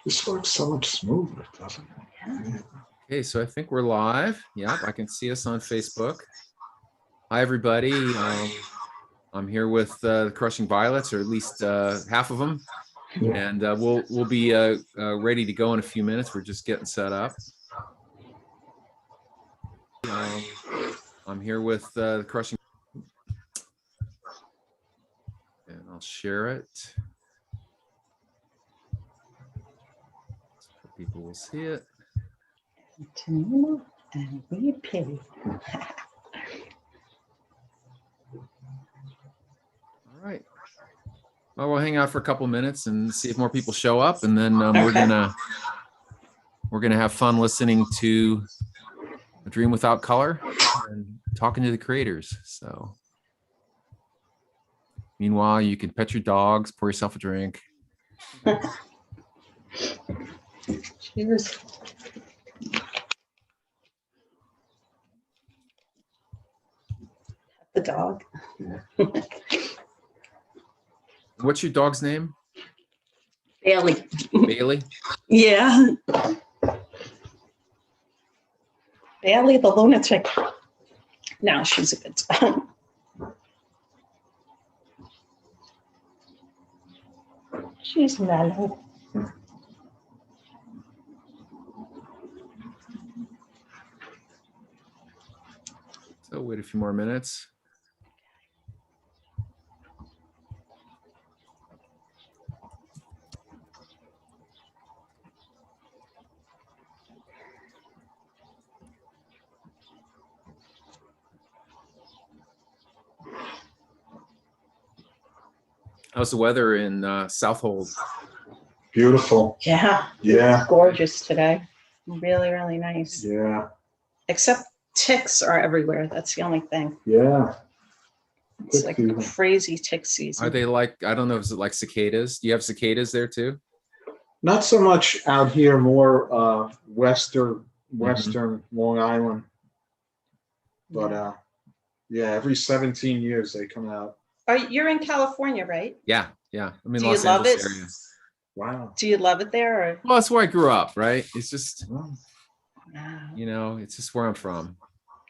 This works so much smoother, doesn't it? Yeah. Okay, so I think we're live. Yep, I can see us on Facebook. Hi, everybody. I'm here with the Crushing Violets, or at least half of them, and we'll be ready to go in a few minutes. We're just getting set up. I'm here with the Crushing, and I'll share it so people will see it. Tanina and we pity. All right. Well, we'll hang out for a couple minutes and see if more people show up, and then we're gonna have fun listening to A Dream Without Color and talking to the creators. So, meanwhile, you can pet your dogs, pour yourself a drink. Cheers. The dog. What's your dog's name? Bailey. Bailey? Yeah. Bailey the lunatic. No, she's a good dog. She's mellow. So wait a few more minutes. How's the weather in Southold? Beautiful. Yeah. Yeah. Gorgeous today. Really, really nice. Yeah. Except ticks are everywhere. That's the only thing. Yeah. It's like Good crazy tick season. Are they like, I don't know, is it like cicadas? Do you have cicadas there too? Not so much out here, more western Long Island. But yeah, every 17 years they come out. You're in California, right? Yeah. I'm in Do Los you love Angeles it? area. Wow. Do you love it there? Or? Well, that's where I grew up, right? It's just, Wow. you know, it's just where I'm from.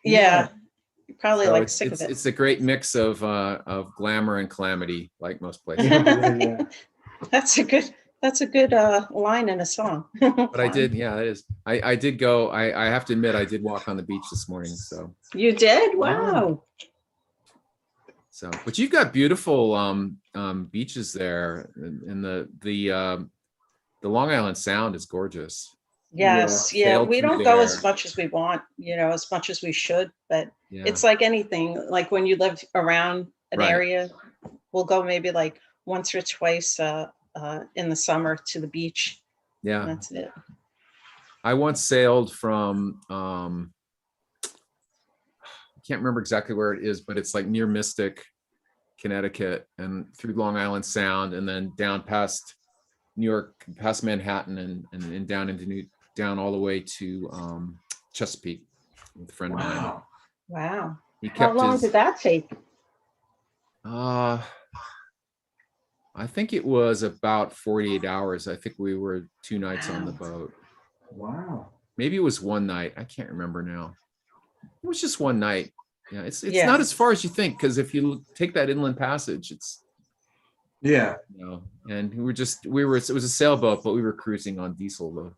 Yeah. You're probably So like sick of it. It's a great mix of glamour and calamity, like most places. Yeah. That's a good line in a song. But I did, yeah, it is. I did go. I have to admit, I did walk on the beach this morning. So You did? Wow. but you've got beautiful beaches there, and the Long Island Sound is gorgeous. Yes. Yeah. Yeah. Sailed We through don't go there. as much as we want, as much as we should, but Yeah. it's like anything. Like when you live around an Right. area, we'll go maybe like once or twice in the summer to the beach. Yeah. And that's it. I once sailed from I can't remember exactly where it is, but it's like near Mystic, Connecticut, and through Long Island Sound, and then down past New York, past Manhattan, and down all the way to Chesapeake with a friend of mine. Wow. Wow. He How kept long his, did that take? I think it was about 48 hours. I think we were 2 nights on the boat. Wow. Maybe it was one night. I can't remember now. It was just one night. Yeah, it's Yeah. not as far as you think, because if you take that inland passage, it's, Yeah. and it was a sailboat, but we were cruising on diesel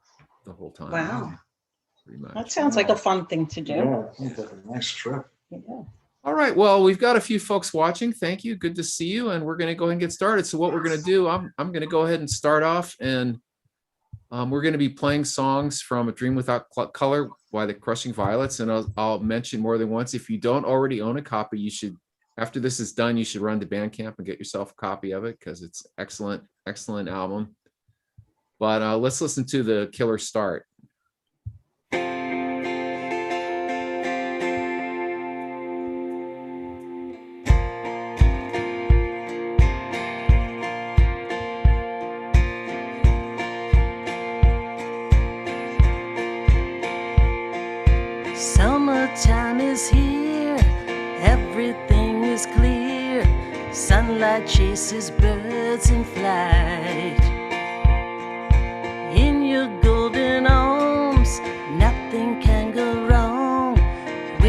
the whole time. Wow. Pretty much. That sounds like a fun thing to do. Yeah. Sounds like a nice trip. Yeah. All right. Well, we've got a few folks watching. Thank you. Good to see you. And we're going to go ahead and get started. So what we're going to do, I'm going to go ahead and start off, and we're going to be playing songs from A Dream Without Color by the Crushing Violets. And I'll mention more than once, if you don't already own a copy, you should, after this is done, you should run to Bandcamp and get yourself a copy of it, because it's excellent, excellent album. But let's listen to the killer start. Summertime is here, everything is clear. Sunlight chases birds in flight.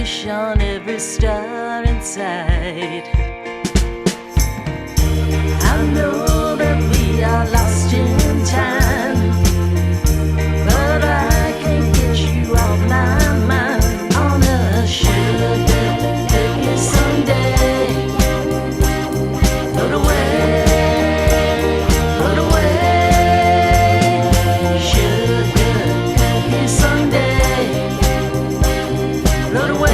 wish on every star inside. I know that we are lost in time, but I can't get you off my mind on a sugar cookie Sunday. Float away, float away, sugar cookie Sunday. Float away.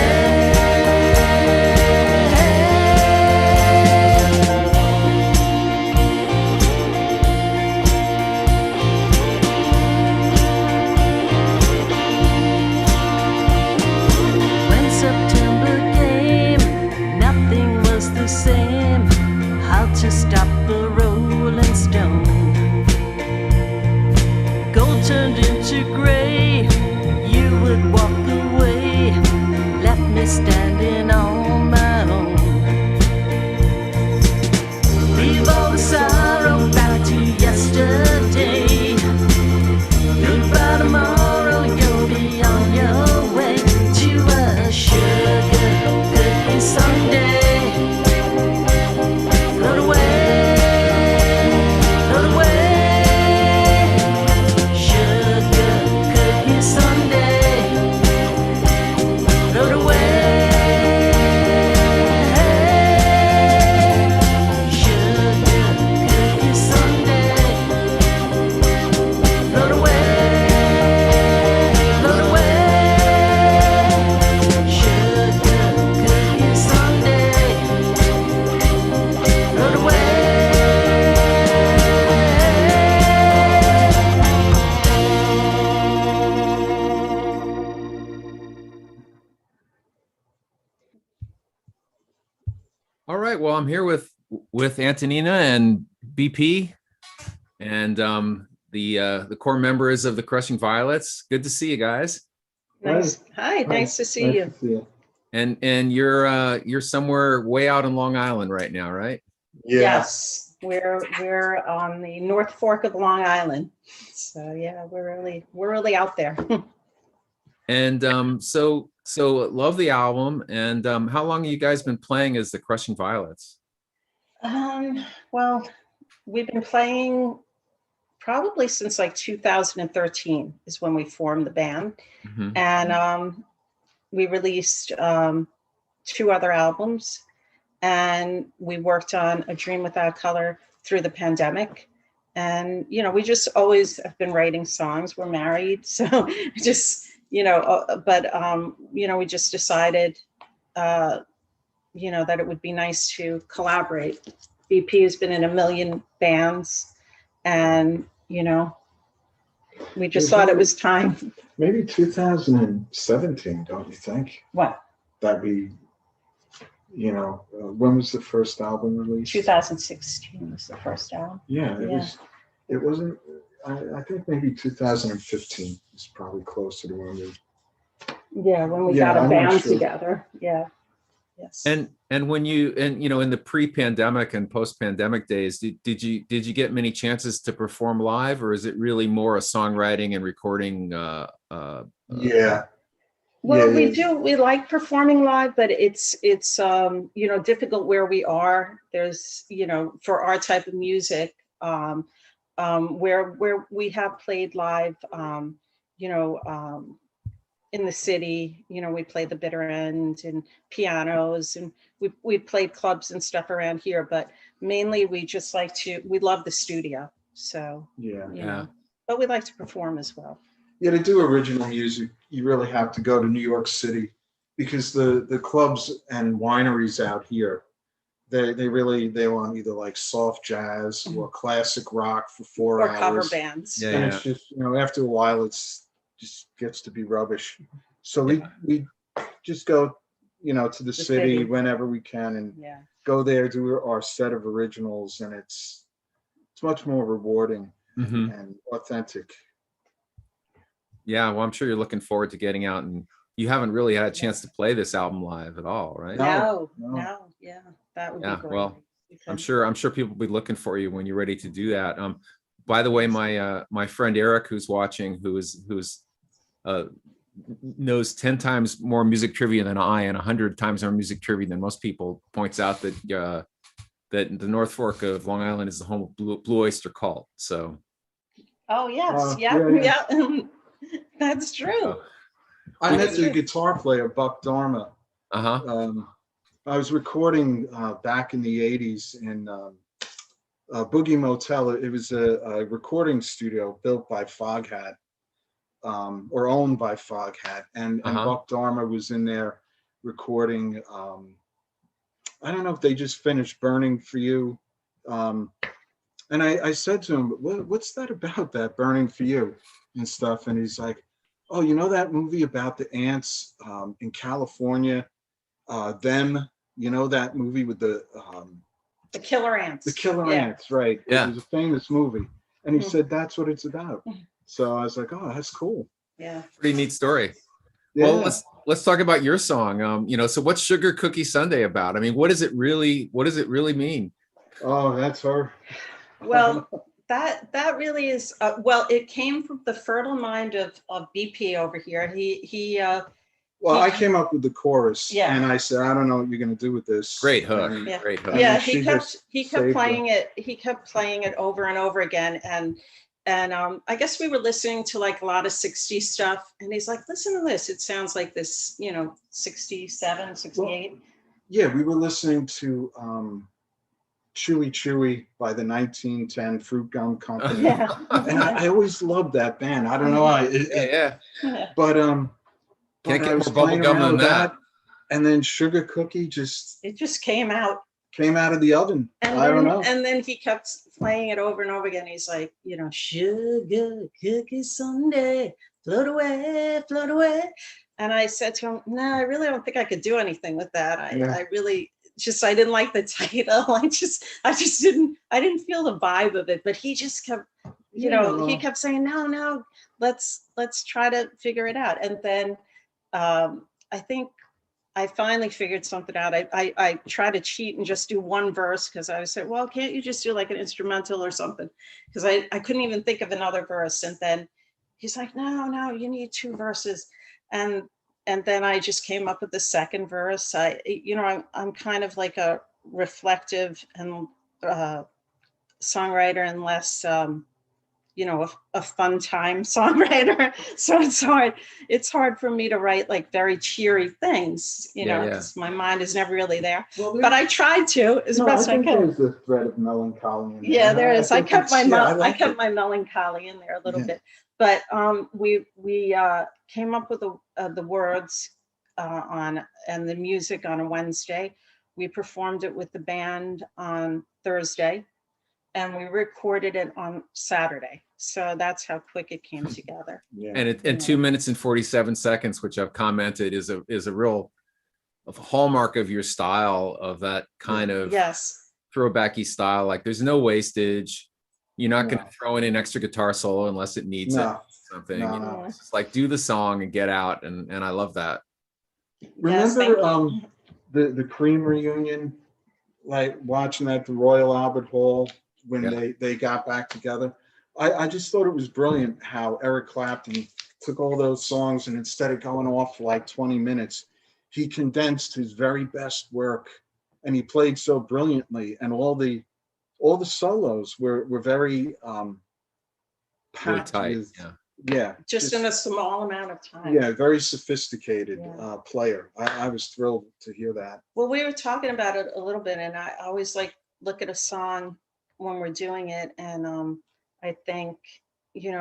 When September came, nothing was the same. How to stop a rolling stone? Gold turned into gray. You would walk away, left me standing on my own. Leave all the sorrow back to yesterday. Goodbye tomorrow, you'll be on your way to a sugar cookie Sunday. Float away, float away, sugar cookie Sunday. Float away, sugar cookie Sunday. Float away, float away, sugar cookie Sunday. Float away. All right. Well, I'm here with Antonina and BP and the core members of the Crushing Violets. Good to see you guys. Nice. Hi, nice to see you. to see you. And you're somewhere way out in Long Island right now, right? Yeah. Yes, we're on the North Fork of Long Island. So yeah, we're really out there. And so love the album. And how long have you guys been playing as the Crushing Violets? Well, we've been playing probably since like 2013 is when we formed the band. Mhm. And we released 2 other albums, and we worked on A Dream Without Color through the pandemic. And we just always have been writing songs. We're married, so just but we just decided that it would be nice to collaborate. BP has been in a million bands, and we just thought it was time. Maybe 2017, don't you think? What? That'd be, when was the first album released? 2016 was the first album. Yeah, Yeah. it wasn't, I think maybe 2015 is probably closer to when we. Yeah, when we Yeah, got a I'm not band sure. together. Yeah. Yes. And when you in the pre-pandemic and post-pandemic days, did you get many chances to perform live, or is it really more a songwriting and recording? Yeah. Well, yeah. we like performing live, but it's difficult where we are. There's, for our type of music, where we have played live, in the city, we play the Bitter End and pianos, and we played clubs and stuff around here, but mainly we love the studio. So, Yeah. but we like to perform as well. Yeah, to do original music, you really have to go to New York City, because the clubs and wineries out here, they want either like soft jazz or classic rock for 4 Or hours. cover bands. Yeah. And it's just, after a while, it's just gets to be rubbish. So we just go, to the city city. whenever we can, and Yeah. go there, do our set of originals, and it's much more rewarding Mhm. and authentic. Yeah, well, I'm sure you're looking forward to getting out, and you haven't really had a chance to play this album live at all, right? No. No, yeah, that would Yeah, be great. well, I'm Because- sure people will be looking for you when you're ready to do that. By the way, my friend Eric, who's watching, who's knows 10 times more music trivia than I and 100 times more music trivia than most people, points out that that the North Fork of Long Island is the home of Blue Oyster Cult. So Oh, yes, Yeah, yeah, yeah. That's true. I met the guitar player, Buck Dharma. uh-huh. I was recording back in the 80s in Boogie Motel. It was a recording studio built by Foghat, or owned by Foghat. And Buck Dharma was in there recording. I don't know if they just finished Burning for You. And I said to him, what's that about, that Burning for You and stuff? And he's like, oh, you know that movie about the ants in California? Them, you know that movie with the Killer Ants. The Killer Ants, right? Yeah. It was a famous movie. And he said that's what it's about. So I was like, oh, that's cool. Yeah. Pretty neat story. Yeah. Well, let's talk about your song. So what's Sugar Cookie Sunday about? I mean, what does it really mean? Oh, that's her. Well, that really is, well, it came from the fertile mind of BP over here. Well, I came up with the chorus, Yeah. and I said, I don't know what you're going to do with this. Great hook. And Yeah. Great hook. Yeah, she he kept saved playing it. He kept playing it over and over again, and I guess we were listening to like a lot of 60s stuff, and he's like, listen to this. It sounds like this, 67, 68. Yeah, we were listening to Chewy Chewy by the 1910 Fruit Gum Company. Yeah. And I always loved that band. I don't know why. Yeah. But Can't I get was more bubble playing gum around than with that. And then Sugar Cookie just It just came out. came out of the oven. And I don't then, know. and then he kept playing it over and over again. He's like, sugar cookie Sunday, float away, float away. And I said to him, no, I really don't think I could do anything with that. I really I didn't like the title. I didn't feel the vibe of it, but he just kept, he kept saying, no, let's try to figure it out. And then I think I finally figured something out. I tried to cheat and just do one verse because I was saying, well, can't you just do like an instrumental or something? Because I couldn't even think of another verse. And then he's like, no, you need 2 verses. And then I just came up with the second verse. I'm kind of like a reflective and songwriter and less, a fun time songwriter. So it's hard for me to write like very cheery things, because my mind is never really there. Well, But I tried to as best I could. There's a thread of melancholy in there. Yeah, there is. I kept my I my melancholy in there a little bit. But we came up with the words and the music on a Wednesday. We performed it with the band on Thursday, and we recorded it on Saturday. So that's how quick it came together. Yeah. And 2 minutes and 47 seconds, which I've commented is a real hallmark of your style, of that kind of Yes. throwbacky style. Like there's no wastage. You're not going No. to throw in an extra guitar solo unless it needs it. No. Something. No. It's just like do the song and get out, and I love that. Yes, Remember thank you. the Cream reunion, like watching at the Royal Albert Hall when Yeah. they got back together? I just thought it was brilliant how Eric Clapton took all those songs, and instead of going off for like 20 minutes, he condensed his very best work, and he played so brilliantly, and all the solos were very Really packed tight. with- Yeah. Just in a small amount of time. yeah, very sophisticated Yeah. player. I was thrilled to hear that. Well, we were talking about it a little bit, and I always look at a song when we're doing it, and I think you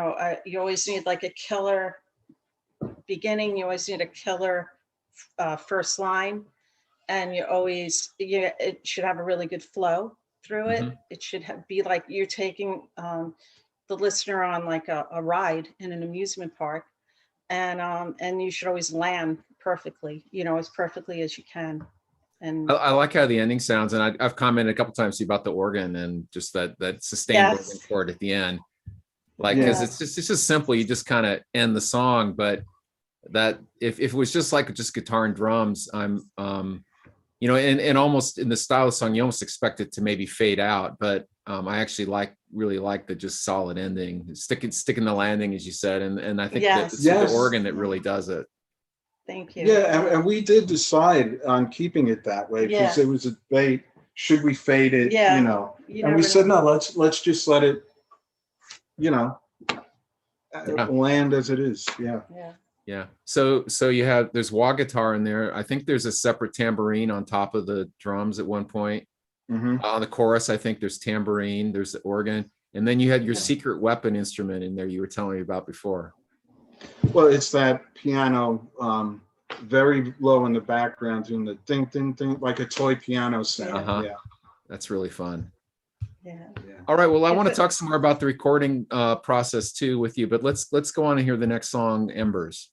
always need like a killer beginning. You always need a killer first line, and it should have a really good flow through it. Mhm. It should be like you're taking the listener on like a ride in an amusement park, and you should always land perfectly, as perfectly as you can. And I like how the ending sounds, and I've commented a couple times about the organ and just that sustained Yes. organ chord at the end. Like, because Yeah. it's just simple. You just kind of end the song, but that if it was just like just guitar and drums, you know, and almost in the style of song, you almost expect it to maybe fade out, but I actually really like the just solid ending, sticking the landing, as you said, and I think that it's Yes. the organ that really does it. Thank you. Yeah, and we did decide on keeping it that way because Yeah. it was a debate. Should we fade it? Yeah. You know, You and we never said know. no. Let's just let it, you know, Yeah. land as it is. Yeah. Yeah. Yeah. So there's wah guitar in there. I think there's a separate tambourine on top of the drums at one point. Hmm. On the chorus, I think there's tambourine, there's the organ, and then you had your Yeah. secret weapon instrument in there you were telling me about before. Well, it's that piano, very low in the background, doing the ding ding ding, like a toy piano sound. Uh-huh. Yeah. That's really fun. Yeah. Yeah. All right. Well, I If want to it- talk some more about the recording process too with you, but let's go on and hear the next song, Embers.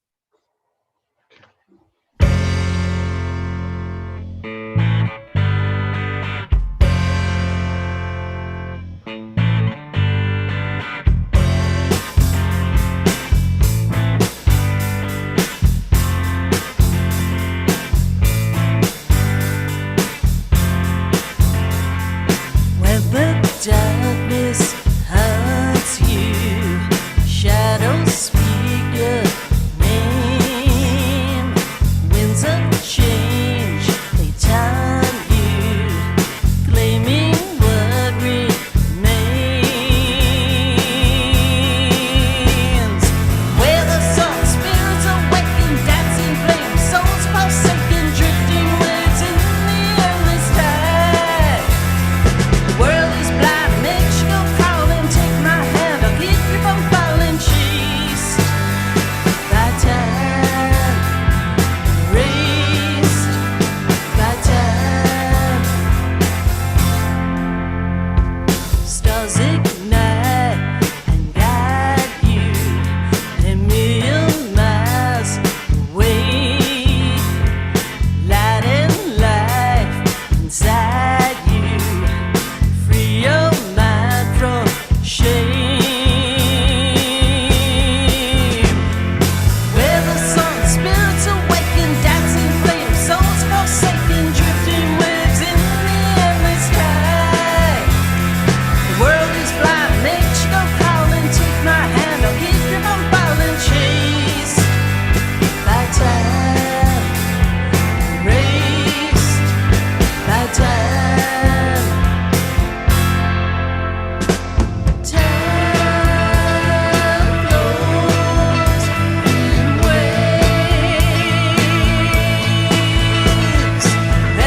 When the darkness hunts you, shadows speak your name. Winds of change, they time you, claiming what remains. Where the sun spirits awaken, dancing flames, souls forsaken, drifting waves in the endless tide. The world is blind, makes you go crawling. Take my hand, I'll keep you from falling. Chased by time, raised by time. Stars ignite and guide you a million miles away. Light and life inside you. Free your mind from shame. Where the sun spirits awaken, dancing flames, souls forsaken, drifting waves in the endless tide. The world is blind, makes you go crawling. Take my hand, I'll keep you from falling. Chased by time, erased by time. Time flows in waves, embers in the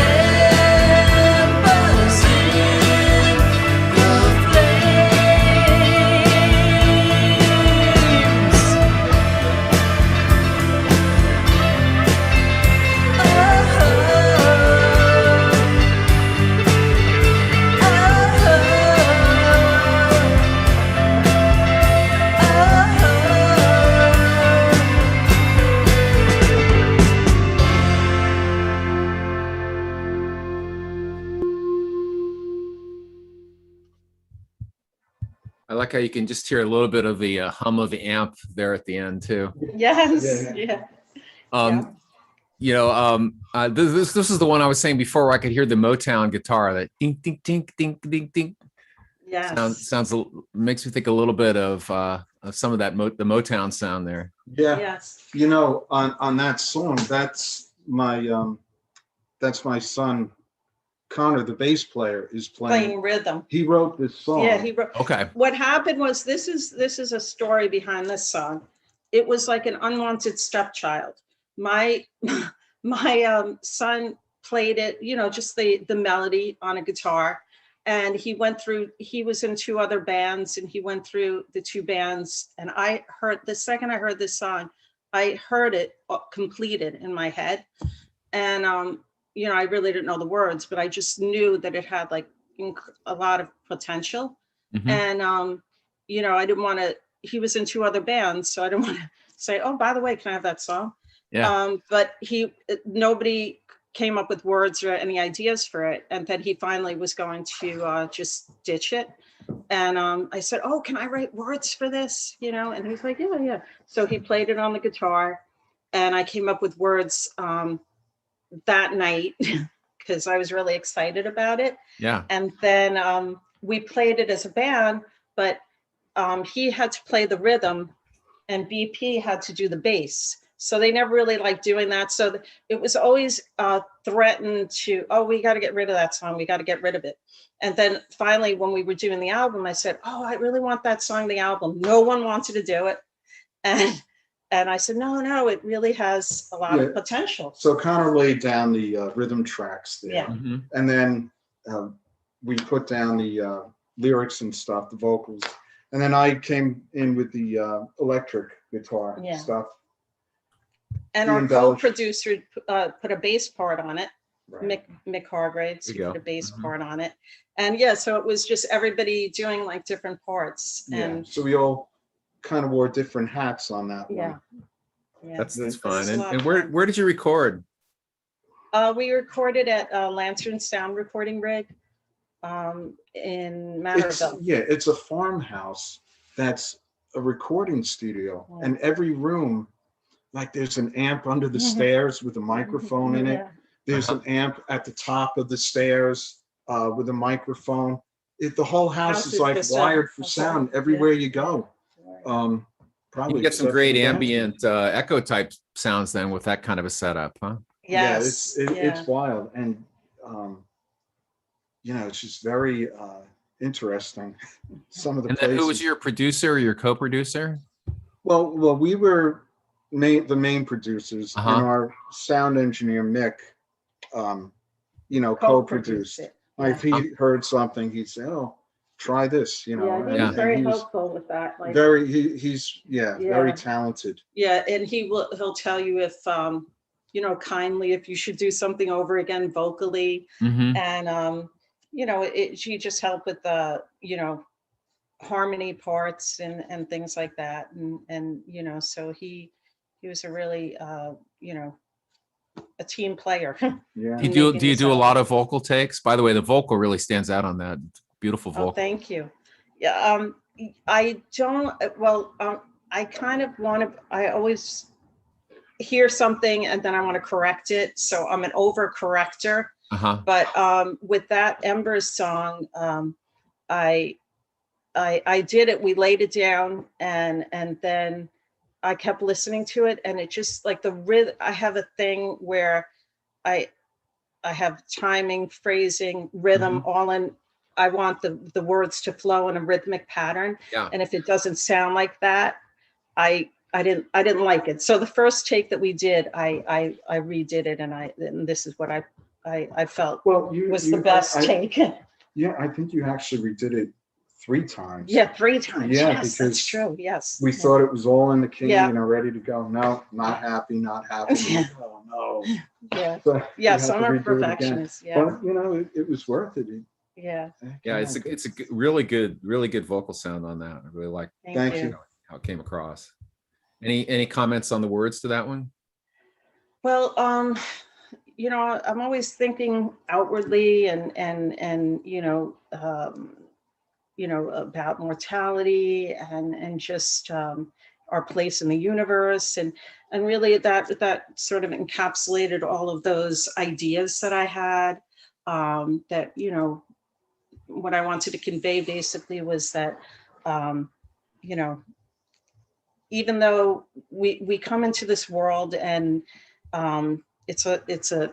I like how you can just hear a little bit of the hum of the amp there at the end too. Yes. Yeah. Yeah. You know, this is the one I was saying before where I could hear the Motown guitar, that ding ding ding ding ding ding. Yes. Makes me think a little bit of some of that the Motown sound there. Yeah. Yes. You know, on that song, that's my son, Connor, the bass player, is Playing playing. rhythm. He wrote this song. Yeah, he wrote. Okay. What happened was, this is a story behind this song. It was like an unwanted stepchild. My son played it, you know, just the melody on a guitar, and he was in two other bands, and he went through the two bands, and the second I heard this song, I heard it completed in my head, and you know, I really didn't know the words, but I just knew that it had like a lot of potential. Mhm. And you know, I didn't want to, he was in two other bands, so I didn't want to say, oh, by the way, can I have that song? Yeah. But nobody came up with words or any ideas for it. And then he finally was going to just ditch it. And I said, oh, can I write words for this? You know, and he was like, yeah, yeah. So he played it on the guitar, and I came up with words that night because I was really excited about it. Yeah. And then we played it as a band, but he had to play the rhythm and BP had to do the bass. So they never really liked doing that. So it was always threatened to, oh, we got to get rid of that song. We got to get rid of it. And then finally, when we were doing the album, I said, oh, I really want that song, the album. No one wanted to do it. And I said, no, it really has a lot of potential. So Connor laid down the rhythm tracks there. Yeah. Mhm. And then we put down the lyrics and stuff, the vocals. And then I came in with the electric guitar Yeah. stuff. And You our embellished. co-producer put a bass part on it. Right. Mick Hargraves, There he you put go. a bass Mhm. part on it. And yeah, so it was just everybody doing like different parts. Yeah. And So we all kind of wore different hats on that yeah. one. Yeah. That's This fun. is a lot And of where fun. where did you record? We recorded at Lantern Sound Recording Rig in Manorville. It's a farmhouse that's a recording studio. Yeah. And every room, like there's an amp under the Mhm. stairs with a microphone in it. Yeah. There's an amp at the top of the stairs with a microphone. The whole house is like wired for sound everywhere you go. You Probably can get some except great for the ambient echo type sounds then with that kind of a setup, huh? Yes. Yeah, yeah. it's wild. And, it's just very interesting. Some of the And then places. who was your producer or your co-producer? Well, we were the main producers, Uh-huh. and our sound engineer Mick, co-produced. Co-produced it. Like if he heard something, he'd say, "Oh, try this," Yeah, he and- was and very he was helpful with that. Like, he's Yeah. very talented. yeah, and he'll tell you if kindly if you should do something over again vocally. Mhm. And she just helped with the harmony parts and things like that. And so he was a really a team player. Yeah. Do you do making do you this do a album. lot of vocal takes? By the way, the vocal really stands out on that. Beautiful Oh, vocal. thank you. Yeah, I don't, well, I kind of want to, I always hear something and then I want to correct it. So I'm an over corrector. Uh-huh. But with that Embers song, I did it. We laid it down, and then I kept listening to it, and it just like the rhythm. I have a thing where I have timing, phrasing, rhythm, all in. I want the words to flow in a rhythmic pattern, Yeah. and if it doesn't sound like that, I didn't like it. So the first take that we did, I redid it, and this is what I felt Well, was the best take. Yeah, I think you actually redid it 3 times. Yeah, 3 times. Yeah, Yes, that's because true. Yes. We thought it was all in the key, Yeah. ready to go. No, not happy, not happy. Yeah. Oh no. Yeah. So we Yes, had I'm to a redo it again. perfectionist. Yeah. But it was worth it. Yeah. Yeah, it's a really good vocal sound on that. I really like Thank you. how it came across. Any comments on the words to that one? Well, I'm always thinking outwardly and about mortality and just our place in the universe, and really that sort of encapsulated all of those ideas that I had. That what I wanted to convey basically was that even though we come into this world and it's a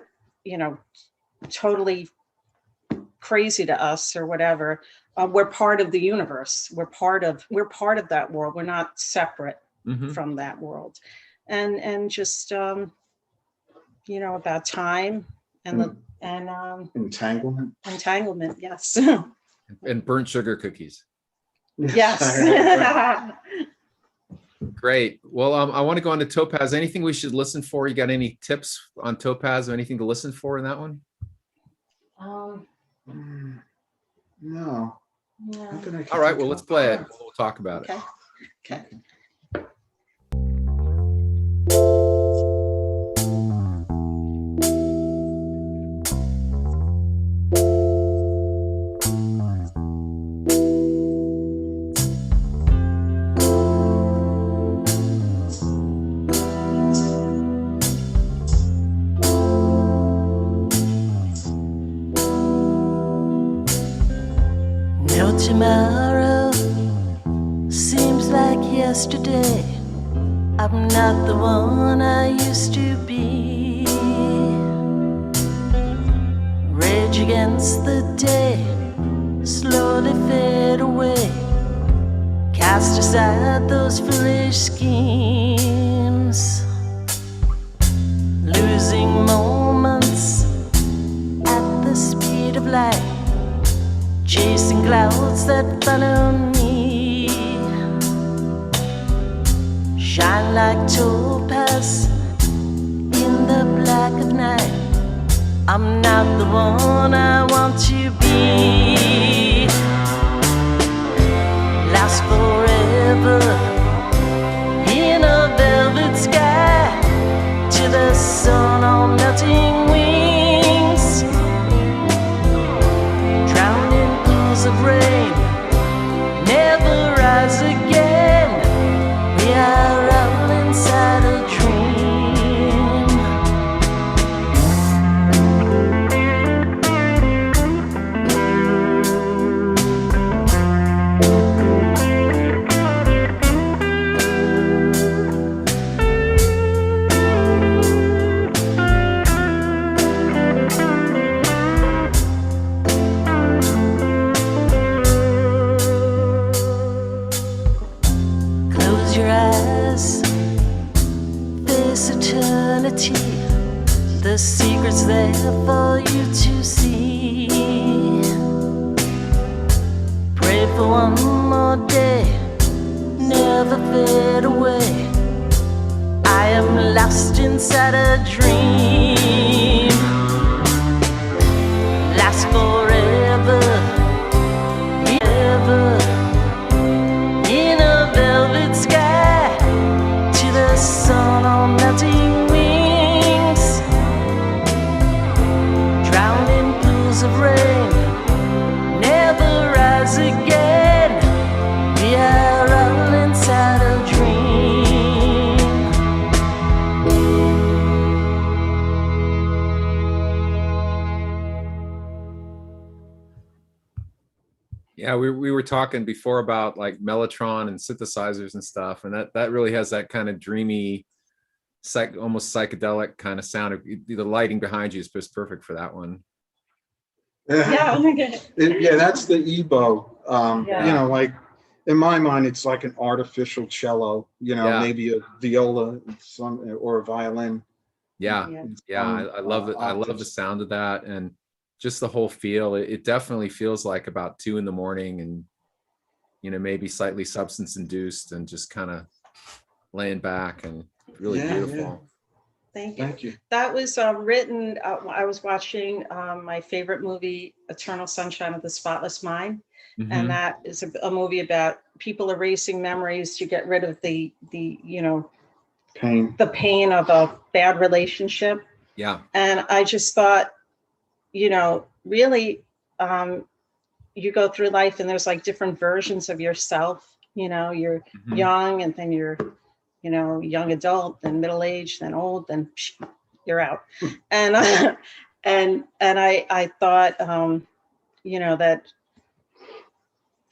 totally crazy to us or whatever, we're part of the universe. We're part of that world. We're not separate Mhm. from that world, and just about time and Entanglement. entanglement. Yes. And burnt sugar cookies. Yes. Great. Well, I want to go on to Topaz. Anything we should listen for? You got any tips on Topaz or anything to listen for in that one? No. Yeah. How can I All right. think Well, of- let's play it. We'll talk about it. Okay. Okay. tomorrow seems like yesterday. I'm not the one I used to be. Rage against the day, slowly fade away. Cast aside those foolish schemes. Losing moments at the speed of light. Chasing clouds that follow me. Shine like topaz in the black of night. I'm not the one I want to be. Last forever in a velvet sky, to the sun on melting wings. Drowned in pools of rain, never rise again. We are all inside a dream. Close your eyes, face eternity. The secret's there for you to see. Pray for one more day, never fade away. I am lost inside a dream. Last forever, ever. In a velvet sky, to the sun on melting wings. Drowned in pools of rain, never rise again. We are all inside a dream. Yeah, we were talking before about like Mellotron and synthesizers and stuff, and that really has that kind of dreamy, almost psychedelic kind of sound. The lighting behind you is just perfect for that one. Yeah, oh my God. Yeah, that's the EBO. Yeah. You know, like in my mind, it's like an artificial cello. You know, Yeah. maybe a viola, or a violin. Yeah, Yeah. yeah, I love it. I love the Octaves. sound of that, and just the whole feel. It definitely feels like about 2 a.m, and maybe slightly substance induced, and just kind of laying back and really Yeah, beautiful. Thank you. Thank you. That was written, I was watching my favorite movie, Eternal Sunshine of the Spotless Mind. Mhm. And that is a movie about people erasing memories to get rid of the Pain. the pain of a bad relationship. Yeah, And I just thought, really, you go through life and there's like different versions of yourself. You're Mhm. young, and then you're, young adult, then middle aged, then old, then you're out. And I thought, that,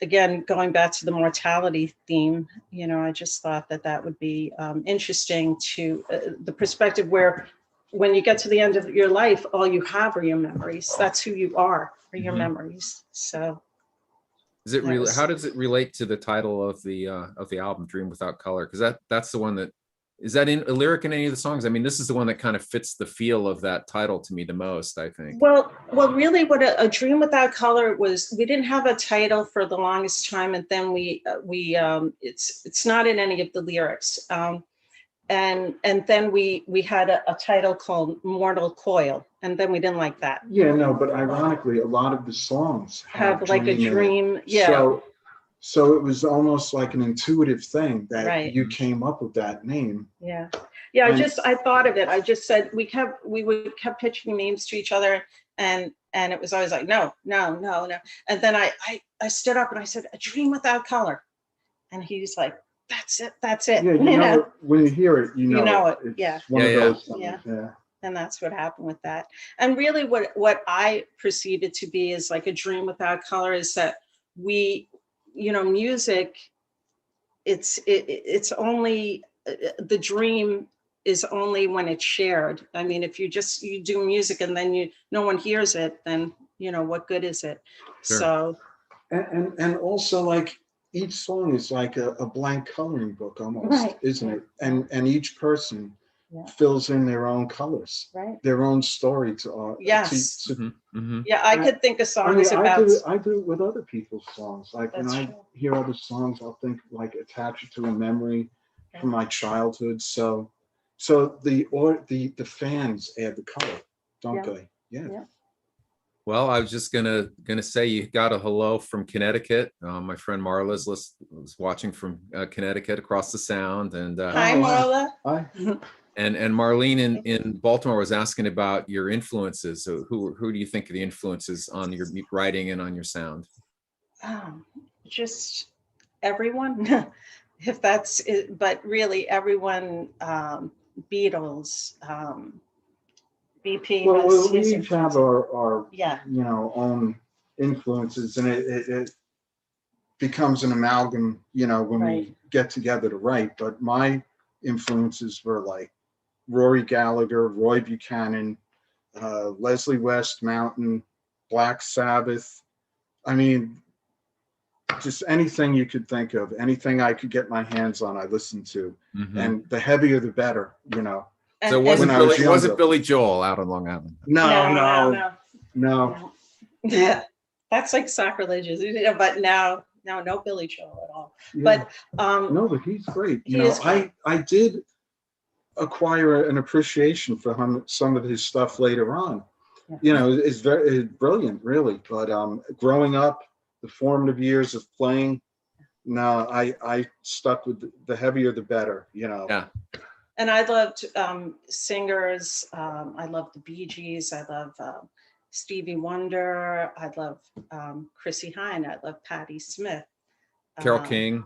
again, going back to the mortality theme, I just thought that would be interesting to the perspective where when you get to the end of your life, all you have are your memories. That's who you are your Mhm. memories. So is it that real? was- How does it relate to the title of the album, Dream Without Color? Because that's the one that is that in a lyric in any of the songs? I mean, this is the one that kind of fits the feel of that title to me the most, I think. Well, really, what a Dream Without Color was, we didn't have a title for the longest time, and then it's not in any of the lyrics, and then we had a title called Mortal Coil, and then we didn't like that. Yeah, no, but ironically, a lot of the songs Have like a dream in it. dream, yeah, So it was almost like an intuitive thing that Right. you came up with that name. yeah. And- I thought of it. I just said we kept pitching names to each other, and it was always like no. And then I stood up and I said, A Dream Without Color, and he's like, that's it. Yeah, you know, when you hear it, you know it, It's yeah. one Yeah, of yeah. those things. Yeah. Yeah. And that's what happened with that. And really what I perceived it to be is like A Dream Without Color is that we music, it's only, the dream is only when it's shared. I mean, if you do music and then no one hears it, then, what good is it? Sure. So, And also, like, each song is like a blank coloring book almost, Right. isn't it? And each person Yeah. fills in their own colors, right. their own story to Yes. Mhm. Yeah, I could think of I mean, songs about. I do it with other people's songs. Like when That's I true. hear other songs, I'll think like attach it to a memory from my childhood. So the fans add the color, don't Yeah. they? Yeah. Yeah. Well, I was just gonna say you got a hello from Connecticut. My friend Marla's was watching from Connecticut across the sound, and Hi, Oh, wow. Marla. and Marlene in Baltimore was asking about your influences. So who do you think are the influences on your writing and on your sound? Just everyone, if that's it, but really everyone, Beatles, BP. Well, was we his each have influence. our Yeah, own influences, and it becomes an amalgam, when we Right. get together to write. But my influences were like Rory Gallagher, Roy Buchanan, Leslie West Mountain, Black Sabbath. I mean, just anything you could think of, anything I could get my hands on, I listened to. Mhm. And the heavier, the better, So it And- wasn't When I was Billy, younger. Billy Joel out on Long Island. No. no. Yeah, that's like sacrilegious, but no Billy Joel at all. Yeah. But No, but he's great. He is great. I did acquire an appreciation for some of his stuff later on. Yeah. It's brilliant, really. But growing up, the formative years of playing, no, I stuck with the heavier, the better. Yeah. And I loved singers. I loved the Bee Gees. I love Stevie Wonder. I love Chrissy Hynde. I love Patti Smith. Carole Um, King.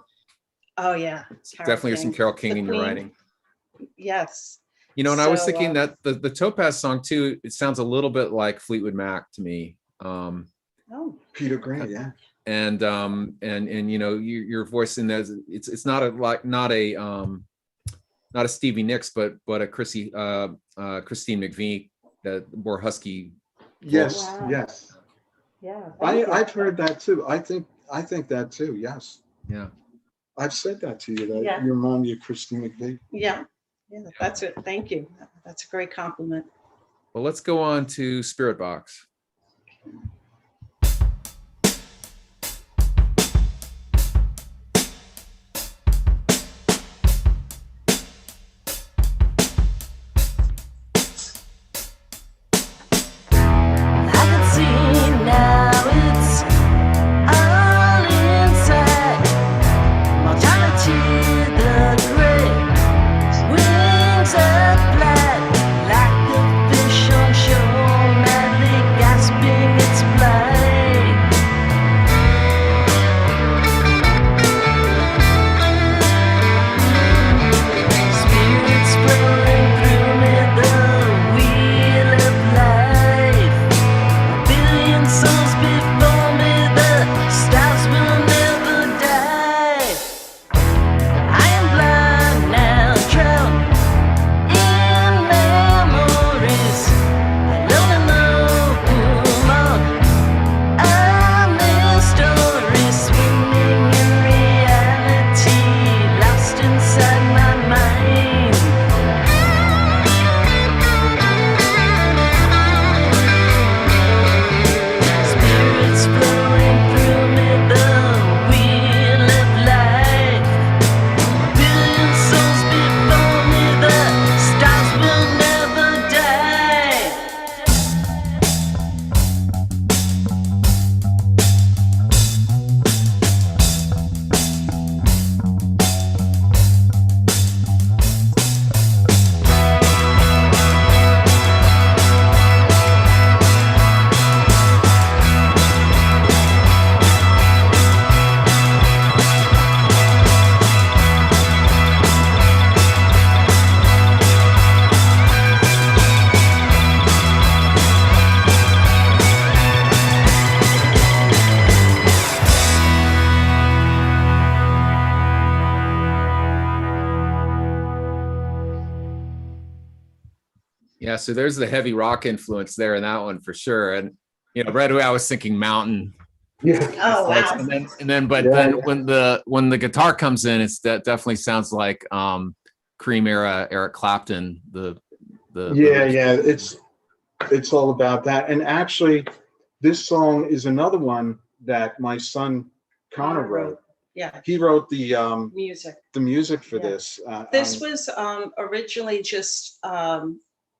Oh yeah, Carole Definitely some King. Carole King The in your Queen. writing. Yes. And I was So, thinking that the Topaz song too, it sounds a little bit like Fleetwood Mac to me. Oh, Peter Grant, yeah. And your voice in there, it's not a Stevie Nicks, but a Christine McVie, that more husky. Yes, Wow. yes. yeah. thank you. I've heard that too. I think that too. Yes, Yeah. I've said that to you. That Yeah. you remind me of Christine McVie. Yeah, that's it. Thank you. That's a great compliment. Well, let's go on to Spirit Box. I can see now it's all inside. Mortality, the great wings of black, like a fish on shore, madly gasping its Yeah, so there's the heavy rock influence there in that one for sure. And right away I was thinking mountain. Yeah. Oh, wow. But Yeah, then yeah. when the guitar comes in, that definitely sounds like Cream era Eric Clapton. Yeah. It's all about that. And actually, this song is another one that my son Connor wrote. Yeah, He wrote the music. for Yeah. this. This was originally just,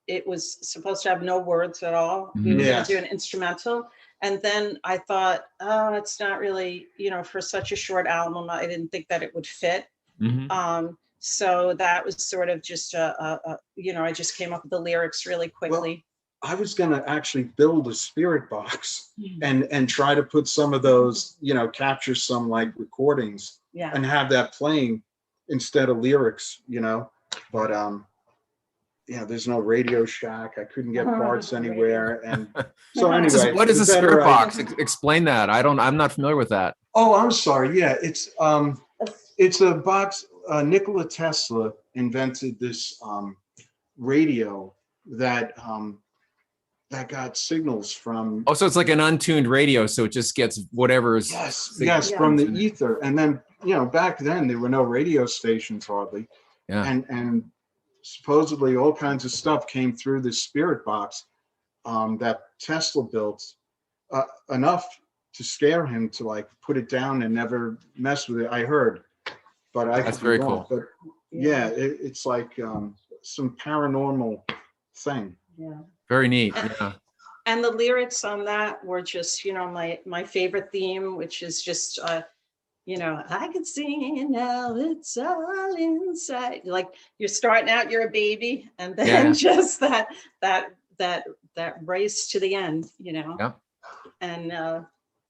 it was supposed to have no words at all. We were Yeah. going to do an instrumental. And then I thought, oh, it's not really, for such a short album, I didn't think that it would fit. Mhm. So that was sort of just I just came up with the lyrics really quickly. I was going to actually build a spirit box and try to put some of those, capture some like recordings Yeah. and have that playing instead of lyrics, but there's no Radio Shack. I couldn't get parts anywhere. And so anyway. What is a the better spirit I- box? Explain that. I'm not familiar with that. Oh, I'm sorry. Yeah, it's a box. Nikola Tesla invented this radio that got signals from Oh, so it's like an untuned radio, so it just gets whatever's yes Yeah. from the ether. And then back then there were no radio stations hardly, Yeah. and supposedly all kinds of stuff came through this spirit box that Tesla built, enough to scare him to like put it down and never mess with it. I heard, but I That's could be very wrong. cool. But yeah, it's like some paranormal thing. Yeah. Very neat. Yeah. And the lyrics on that were just, my favorite theme, which is just, I can see now it's all inside. Like you're starting out, you're a baby, and then Yeah. just that race to the end, Yeah. And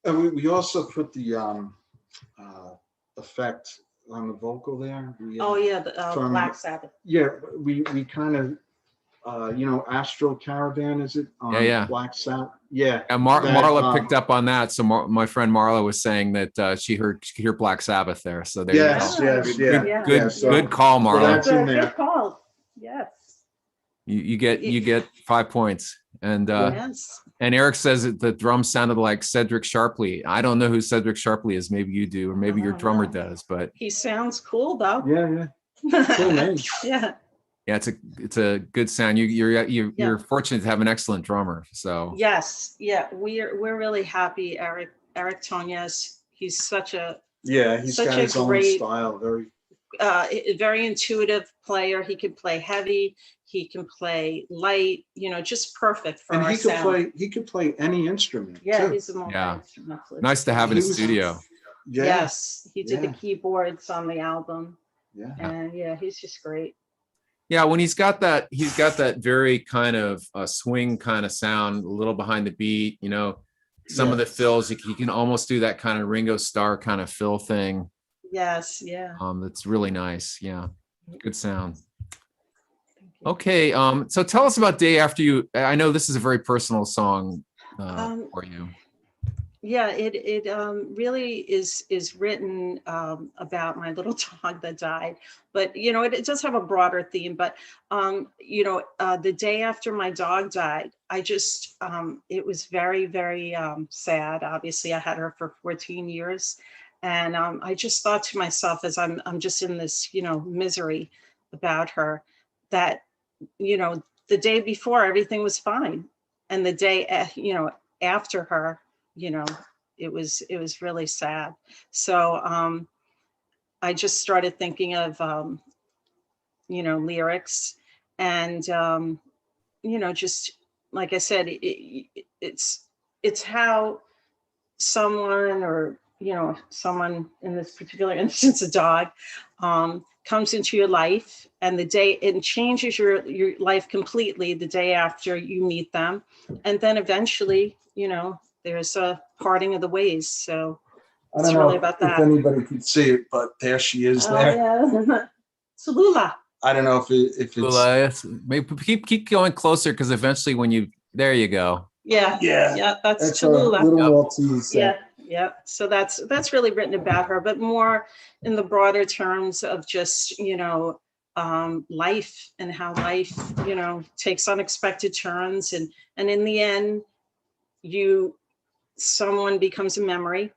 And we also put the effect on the vocal there. oh yeah, the From- Black Sabbath. Yeah, we kind of, Astral Caravan, is it? Yeah. Black Sabbath. Yeah. And That, Marla picked up on that. So my friend Marla was saying that she could hear Black Sabbath there. So there Yes, you go. yes, Good, yeah. good, Yeah, so- good call, so Marla. that's in there. Good call. Yes. You get 5 points. And Yes. and Eric says that the drum sounded like Cedric Sharpley. I don't know who Cedric Sharpley is. Maybe you do, or maybe your Oh, drummer no. does. But He sounds cool though. Yeah. Cool name. Yeah. yeah, it's a good sound. You're fortunate to have an excellent drummer. So Yes. Yeah. We're really happy. Eric Tonyas. He's such a Yeah, he's Such got a his own great- style. very intuitive player. He can play heavy. He can play light. Just perfect for And our sound. he could play any instrument. Yeah, too. he's a Yeah. multi-instrumentalist. nice to have in the He was- studio. Yeah. Yes, he did Yeah. the keyboards on the album, Yeah. and yeah, he's just great. Yeah, when he's got that very kind of swing kind of sound, a little behind the beat. Some of the fills, he can almost do that kind of Ringo Starr kind of fill thing. Yes, yeah. That's really nice. Yeah, good sound. Thank you. Okay, so tell us about Day After You. I know this is a very personal song for you. Yeah, it really is written about my little dog that died, but it does have a broader theme. But the day after my dog died, I just it was very, very sad. Obviously, I had her for 14 years, and I just thought to myself, as I'm just in this misery about her, that the day before everything was fine, and the day after her, it was really sad. So I just started thinking of lyrics, and just like I said, it's how someone, or someone, in this particular instance a dog, comes into your life, and it changes your life completely the day after you meet them, and then eventually there's a parting of the ways. So I it's don't know really about that. if anybody could see it, but there she is Oh, there. yeah. Tallulah. I don't know if it's Well, maybe keep going closer, because eventually there you go. Yeah, yeah. that's That's a Tallulah. little Yep. Maltese. Yeah. So that's really written about her, but more in the broader terms of just life and how life, takes unexpected turns. And in the end, someone becomes a memory.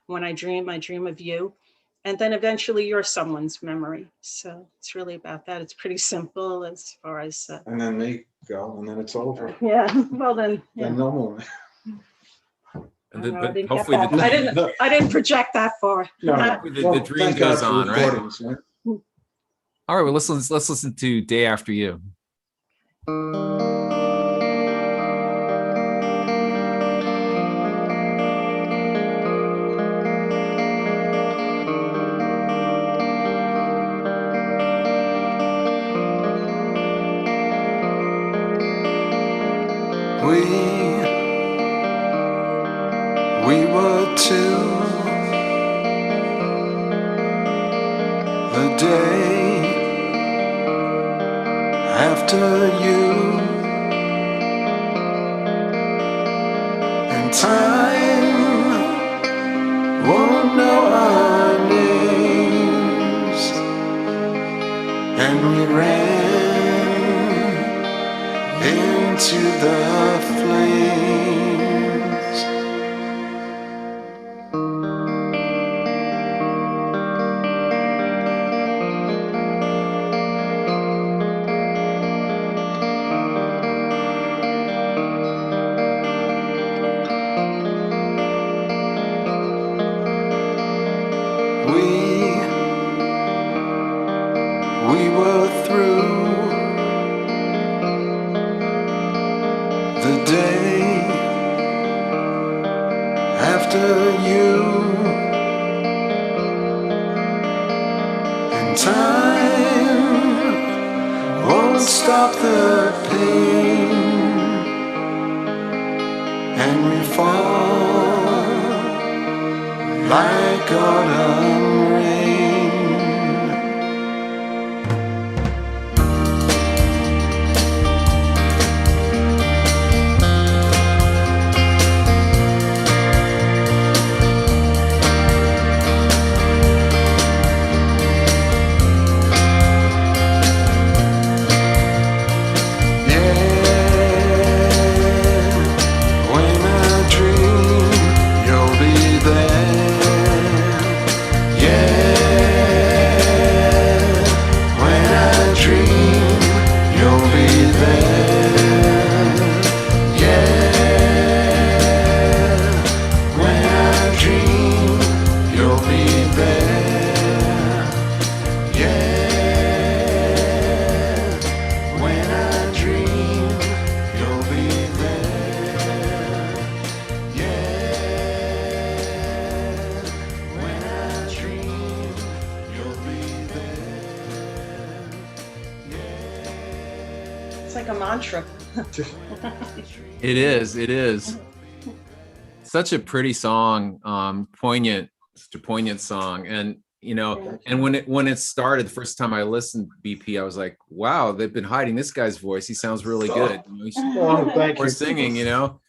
When I dream of you. And then eventually you're someone's memory. So it's really about that. It's pretty simple as far as. And then they go, and then it's over. Yeah, well then. Then no more. And I but didn't get hopefully that. I didn't project that far. No, The well, dream thank God goes for on, right? recordings, right? all right, well, let's listen to Day After You. We were two. The day after you, and time won't know our names, and we ran into the flames. We were through the day after you, and time won't stop the pain, and we fall like autumn rain. It's like a mantra. It is such a pretty song, poignant, such a poignant song. And and when it started, the first time I listened to BP, I was like, wow, they've been hiding this guy's voice. He sounds really good. He's Oh, thank you. more singing, The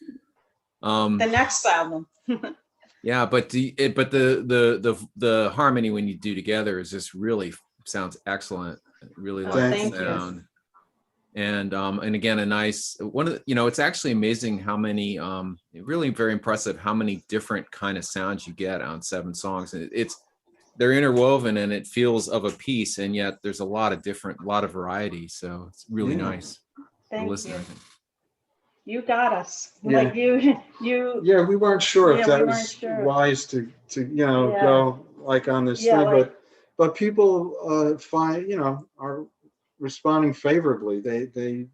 next album. yeah, but the harmony when you do together is just really sounds excellent. I really like Thank the you. sound. And again, a nice one of the, it's actually amazing how many really very impressive how many different kind of sounds you get on 7 songs. And they're interwoven and it feels of a piece, and yet there's a lot of variety. So it's really nice to Thank listen. you. You got us. Yeah. Like you. Yeah, we weren't sure Yeah, if that we was weren't sure. wise to Yeah. go like on this Yeah, thing, like- but people find are responding favorably. They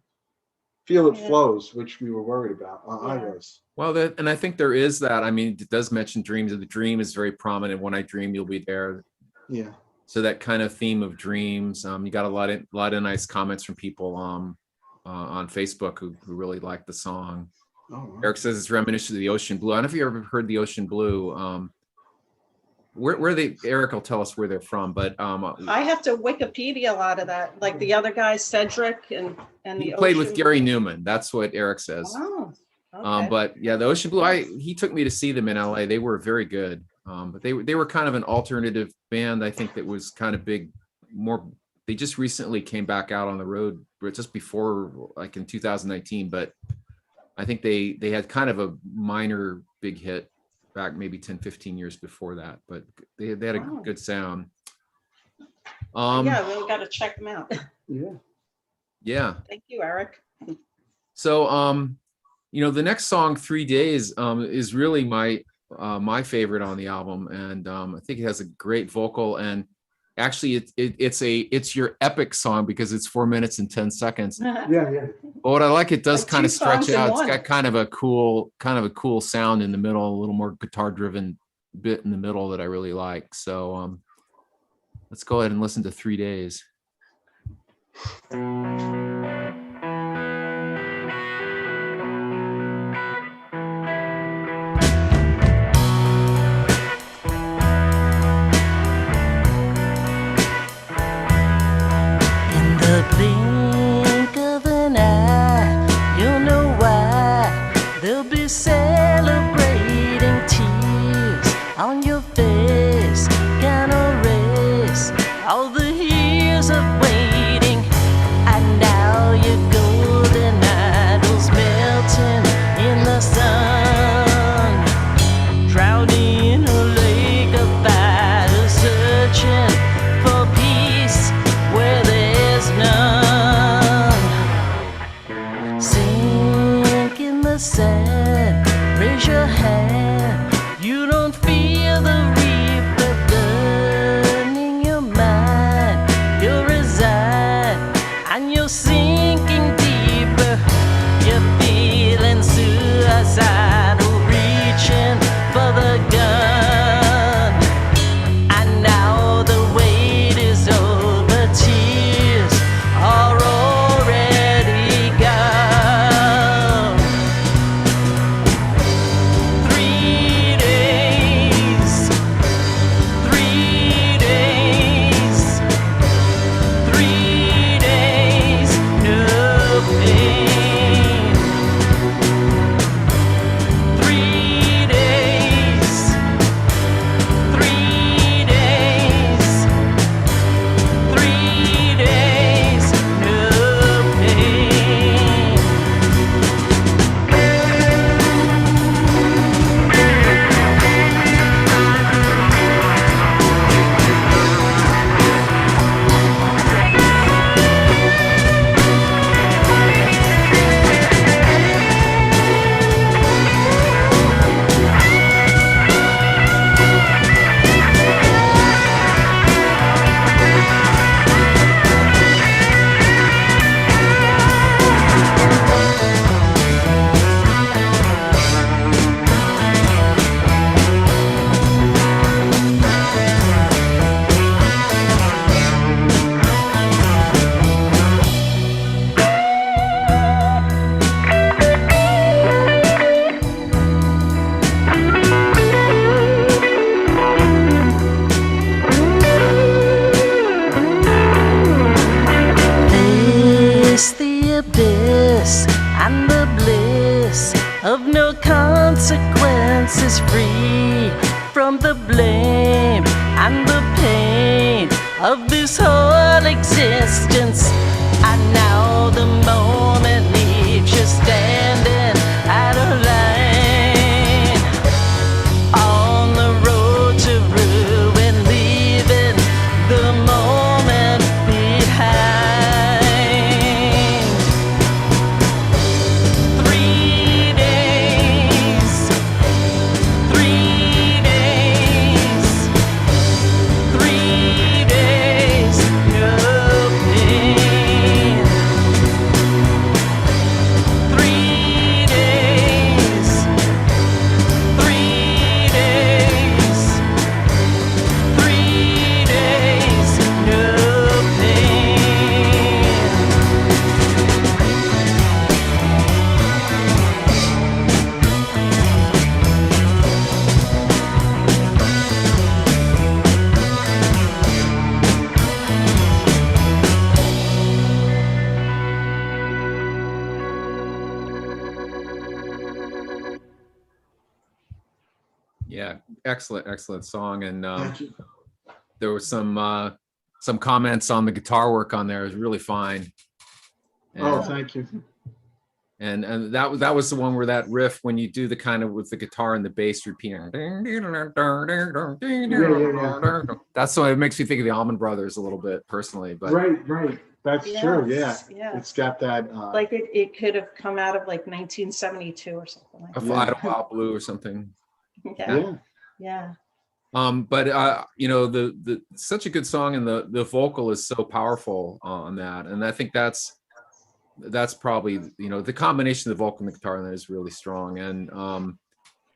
feel it Yeah. flows, which we were worried about. I Yeah. was. Well, and I think there is that. I mean, it does mention dreams, and the dream is very prominent. When I dream, you'll be there. Yeah. So that kind of theme of dreams. You got a lot of nice comments from people on Facebook who really like the song. Oh, wow. Eric says it's reminiscent of the Ocean Blue. I don't know if you ever heard the Ocean Blue. Where they, Eric will tell us where they're from, but I have to Wikipedia a lot of that. Like the other guys, Cedric and he the played with Ocean- Gary Newman. That's what Eric says. Oh, okay. But yeah, the Ocean Blue, he took me to see them in LA. They were very good. But they were kind of an alternative band. I think that was kind of big, more they just recently came back out on the road just before, like in 2019, but I think they had kind of a minor big hit back maybe 10, 15 years before that, but they had a Wow. good sound. Yeah, we got to check them out. Yeah. Thank you, Eric. So, the next song, 3 Days, is really my favorite on the album. And I think it has a great vocal, and actually it's your epic song because it's 4 minutes and 10 seconds. Yeah. But what I like, it does Like kind two of stretch songs in out. It's one. got kind of a cool sound in the middle, a little more guitar driven bit in the middle that I really like. So let's go ahead and listen to 3 Days. In the blink of an eye, you'll know why they'll be celebrating. Tears on your face can erase all the years of waiting. And now your golden idols melting in the sun, drowning in a lake of fire, searching for peace where there's none. Sink in the sand, raise your hand. You don't feel the reaper burning your mind. You'll resign and you're sinking deeper. You're feeling suicidal, reaching for the gun. And now the wait is over, tears are already gone. 3 days, 3 days, 3 days, no pain. 3 days, 3 days, 3 days, no pain. Face the abyss and the bliss of no consequences, free from the blame and the pain of this whole existence. And now the moment leaves you standing at a line on the road to ruin, leaving the moment behind. 3 days, 3 days, 3 days, no pain. 3 days, 3 days, 3 days, no pain. Yeah, excellent song. And Thank you. there was some some comments on the guitar work on there is really fine. Oh, And, thank you. and that was the one where that riff, when you do the kind of with the guitar and the bass repeating, that's why it makes me think of the Allman Brothers a little bit personally. But Right. That's true. Yeah. Yes, yeah. It's got that. Like it could have come out of like 1972 or something like a that. Flight of Wild Blue or something. Yeah, Yeah. yeah. But you know, the such a good song, and the vocal is so powerful on that, and I think that's probably, you know, the combination of the vocal and the guitar on that is really strong, and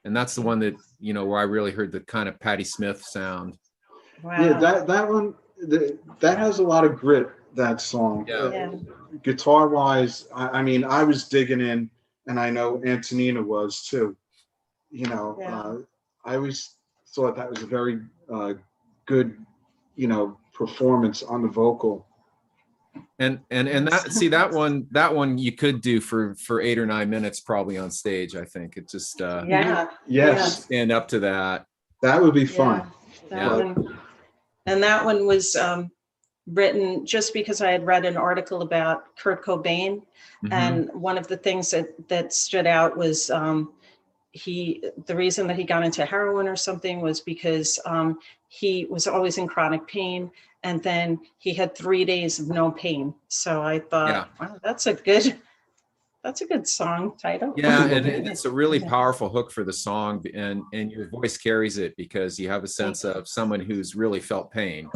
that's the one that, you know, where I really heard the kind of Patti Smith sound. Wow. Yeah. That one. That has a lot of grit. That song. Yeah. Yeah. Guitar wise, I mean, I was digging in, and I know Antonina was too. You know, Yeah. I always thought that was a very good, you know, performance on the vocal. And that, see, that one you could do for 8 or 9 minutes probably on stage. I think it just Yeah. Yes, stand up to that. that would be fun. That Yeah. one, and that one was written just because I had read an article about Kurt Cobain, Mhm. and one of the things that stood out was the reason that he got into heroin or something was because he was always in chronic pain, and then he had 3 days of no pain. So I thought, Yeah. wow, that's a good song title. Yeah, and it's a really powerful hook for the song, and your voice carries it because you have a sense of someone who's really felt pain.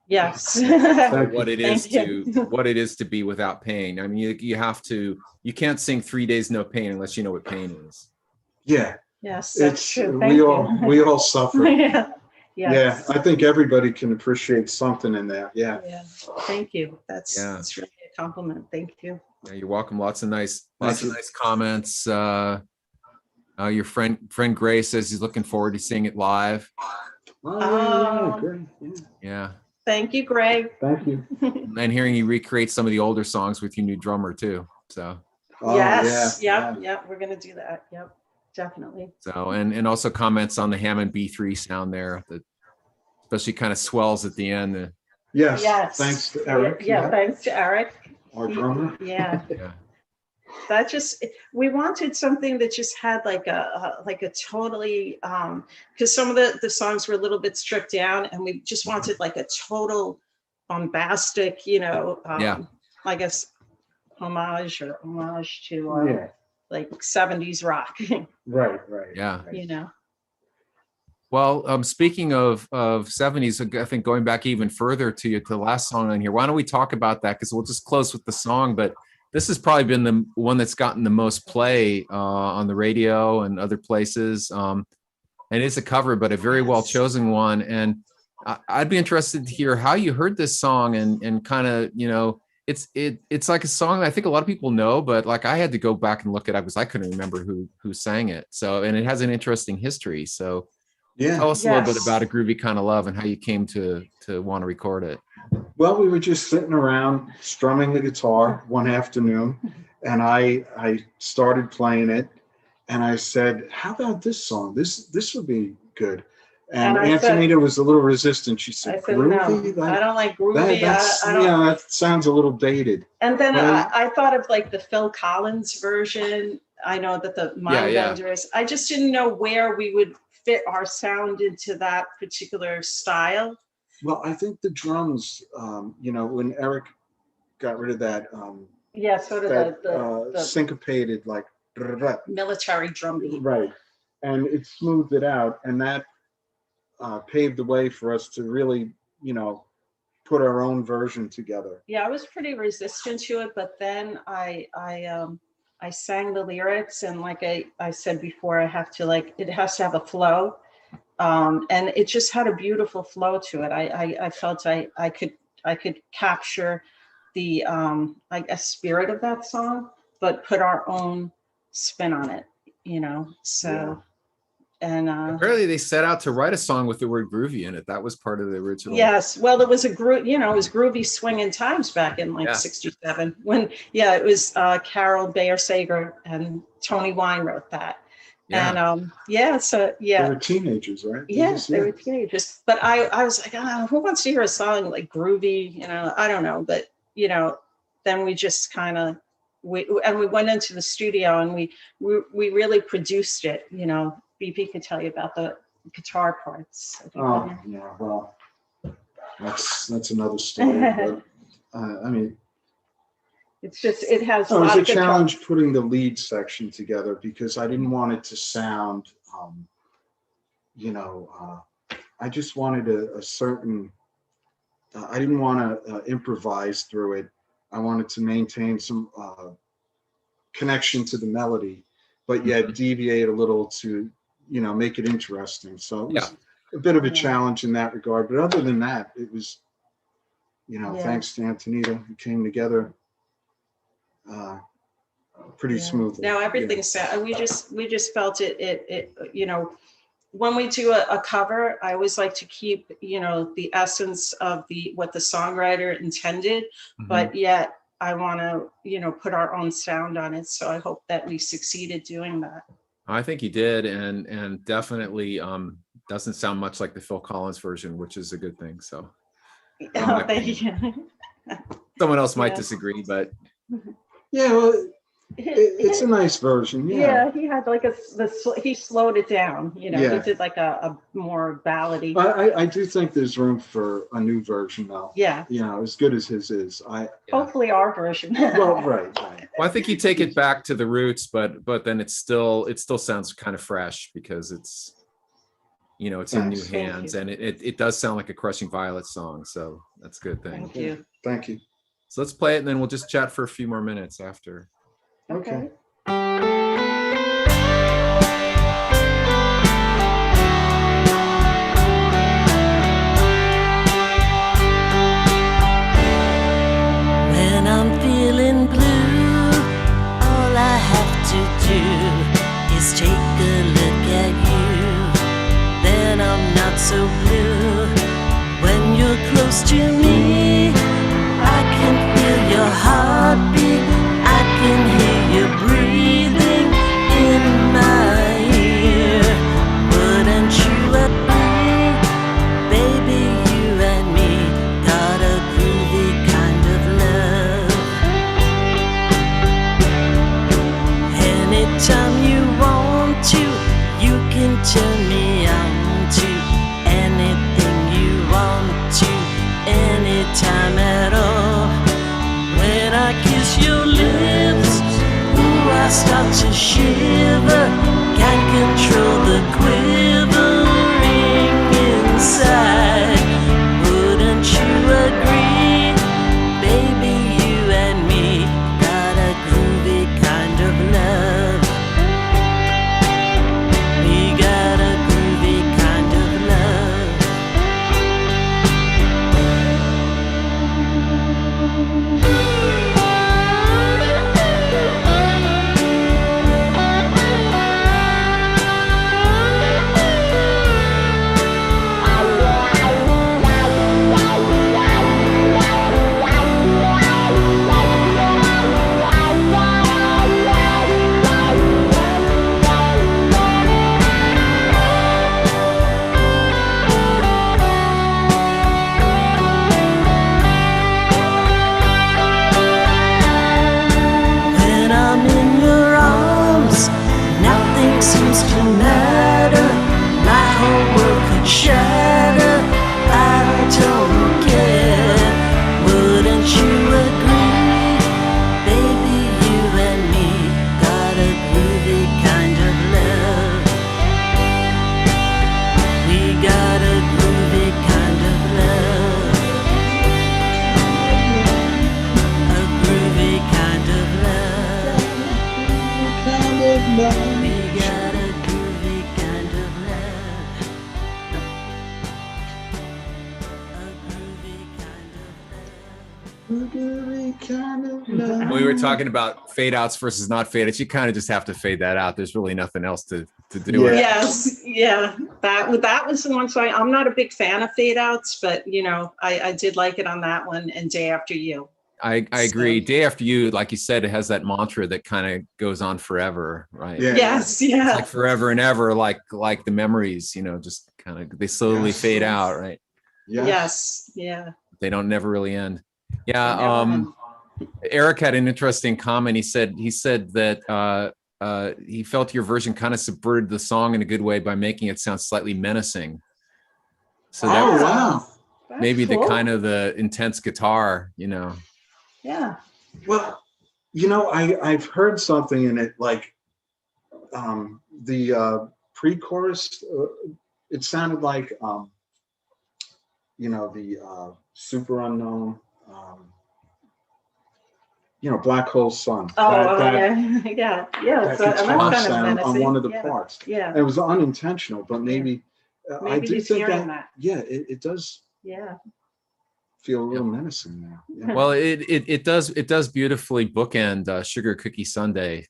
Yes. What it is Thank to you. what it is to be without pain. I mean, you can't sing 3 days no pain unless you know what pain is. Yeah, Yes, that's it's true. Thank you. we all suffer. Yeah. Yeah, Yes. I think everybody can appreciate something in that. Yeah. Yeah. Thank you. That's Yeah. that's really a compliment. Thank you. Yeah, you're welcome. Lots of nice you. comments. Your friend Gray says he's looking forward to seeing it live. Oh, yeah, Um, great. Yeah. Yeah, Thank you, Greg. Thank you. and hearing you recreate some of the older songs with your new drummer too. So Oh, Yes. yeah, Yep. Yep. We're gonna do that. Yep. Definitely. and also comments on the Hammond B3 sound there, that especially kind of swells at the end. Yes. Yes. Thanks to Eric. Yeah. Thanks to Eric. Our drummer. Yeah. Yeah. That just, we wanted something that just had like a totally because some of the songs were a little bit stripped down, and we just wanted like a total bombastic, you know, Yeah. I guess homage to Yeah. like 70s rock. Right. Yeah. You know. Well, speaking of 70s, I think going back even further to the last song on here, why don't we talk about that? Because we'll just close with the song, but this has probably been the one that's gotten the most play on the radio and other places. And it's a cover, but a very well chosen one. And I'd be interested to hear how you heard this song, and kind of, you know, it's like a song that I think a lot of people know, but like I had to go back and look it up because I couldn't remember who sang it. So, and it has an interesting history. So Yeah. tell us a little bit Yes. about A Groovy Kind of Love and how you came to want to record it. Well, we were just sitting around strumming the guitar one afternoon, and I started playing it, and I said, "How about this song? This would be good." And And I said- Antonina was a little resistant. She I said, said, "Groovy? no, I don't like groovy. That's, I don't. yeah, that sounds a little dated." And then Well- I thought of like the Phil Collins version. I know that the Yeah. Mindbenders, I just didn't know where we would fit our sound into that particular style. Well, I think the drums, you know, when Eric got rid of that, Yeah, sort of that the syncopated, like, military drum beat. right, and it smoothed it out, and that paved the way for us to really, you know, put our own version together. Yeah, I was pretty resistant to it, but then I sang the lyrics, and like I said before, it has to have a flow. And it just had a beautiful flow to it. I felt I could capture the I guess spirit of that song, but put our own spin on it, you know. So and Apparently they set out to write a song with the word groovy in it. That was part of the original. yes, well, it was it was groovy swinging times back in like Yeah. 67 when it was Carol Bayer Sager and Tony Wine wrote that. Yeah. And yeah, so They yeah. were teenagers, right? Yes, they were teenagers. But I was like, oh, who wants to hear a song like groovy? I don't know. But then we just kind of we went into the studio and we really produced it. BP could tell you about the guitar parts. Oh, yeah, well, that's another story. But, I mean, It's just it has it was lot a of guitar- challenge putting the lead section together because I didn't want it to sound, I just wanted a certain, I didn't want to improvise through it. I wanted to maintain some connection to the melody, but yet deviate a little to, make it interesting. So it was a bit of a challenge in that regard. But other than that, it was, thanks to Antonita, it came together pretty smoothly. Now everything's set. We just felt it. When we do a cover, I always like to keep, the essence of what the songwriter intended, but yet I want to, put our own sound on it. So I hope that we succeeded doing that. I think you did, and definitely doesn't sound much like the Phil Collins version, which is a good thing. So Oh, thank you. someone else might Yeah. disagree, but Yeah, well, it's a nice version. Yeah, he had like he slowed it down. He Yeah. did like a more ballady. I do think there's room for a new version though. Yeah, As good as his is. hopefully our version. Well, right. well, I think you take it back to the roots, but then it still sounds kind of fresh because it's it's in new Thanks. Thank hands, you. and it does sound like a Crushing Violet song, so that's a good thing. Thank you. Thank you. So let's play it, and then we'll just chat for a few more minutes after. Okay. When I'm feeling blue, all I have to do is take a look at you. Then I'm not so blue. When you're close to me, I can feel your heartbeat. I can hear you breathing in my ear. Wouldn't you agree? Baby, you and me got a groovy kind of love. Anytime you want to, you can turn me on to anything you want to, anytime at all. When I kiss your lips, ooh, I start to shiver. Can't control the quivering inside. Wouldn't you agree? Baby, you and me got a groovy kind of love. We got a groovy kind of love. When I'm in your arms, nothing seems to matter. My whole world could shatter. I don't care. Wouldn't you agree? Baby, you and me got a groovy kind of love. We got a groovy kind of love. A groovy kind of love. We got a groovy kind of love. A groovy kind of love. When we were talking about fade outs versus not fade outs, you kind of just have to fade that out. There's really nothing else to do. Yeah. It. Yes, yeah. That was the one song. I'm not a big fan of fade outs, but I did like it on that one and Day After You. I agree. Day After You, like you said, it has that mantra that kind of goes on forever, right? Yeah. Yes, It's yeah. like forever and ever, like the memories, just kind of they slowly Yes. fade out, right? Yes, yeah. They don't never really end. They Yeah. never end. Eric had an interesting comment. He said that he felt your version kind of subverted the song in a good way by making it sound slightly menacing. So that Oh, was wow. That's maybe the cool. kind of the intense guitar, Yeah. Well, I've heard something in it, like the pre-chorus. It sounded like the Super Unknown. Black Hole Sun. Oh, that yeah, yeah. that So, and guitar that's kind of sound on menacing. one of the Yeah. parts. Yeah. And it was unintentional, but maybe I Maybe do he's think hearing that. that. Yeah, it does Yeah. feel a little menacing now. Yeah. well, it does beautifully bookend Sugar Cookie Sunday,